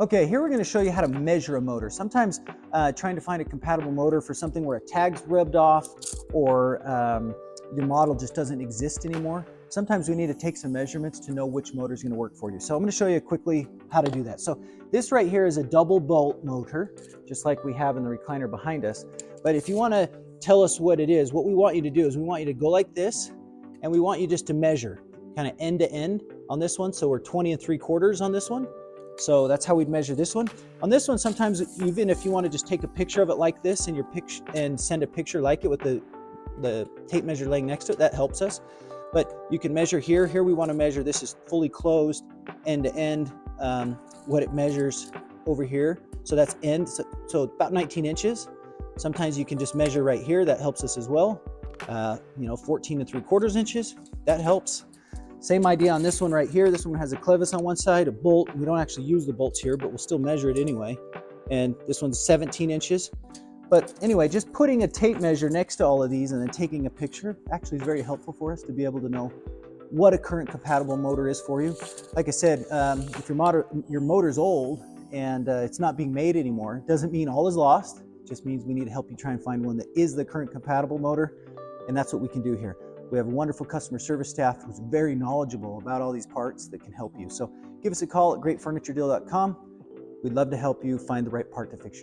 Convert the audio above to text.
Okay, here we're going to show you how to measure a motor. Sometimes trying to find a compatible motor for something where a tag's rubbed off or your model just doesn't exist anymore. Sometimes we need to take some measurements to know which motor is going to work for you. So I'm going to show you quickly how to do that. So this right here is a double bolt motor, just like we have in the recliner behind us. But if you want to tell us what it is, what we want you to do is we want you to go like this, and we want you just to measure kind of end to end on this one. So we're 20 3/4 on this one. So that's how we'd measure this one. On this one, sometimes even if you want to just take a picture of it like this and and send a picture like it with the tape measure laying next to it, that helps us. But you can measure here. Here we want to measure, this is fully closed end to end, what it measures over here. So that's end, so about 19 inches. Sometimes you can just measure right here. That helps us as well. 14 3/4 inches. That helps. Same idea on this one right here. This one has a clevis on one side, a bolt. We don't actually use the bolts here, but we'll still measure it anyway. And this one's 17 inches. But anyway, just putting a tape measure next to all of these and then taking a picture actually is very helpful for us to be able to know what a current compatible motor is for you. Like I said, if your motor's old and it's not being made anymore, it doesn't mean all is lost. It just means we need to help you try and find one that is the current compatible motor. And that's what we can do here. We have a wonderful customer service staff who's very knowledgeable about all these parts that can help you. So give us a call at greatfurnituredeal.com. We'd love to help you find the right part to fix your chair.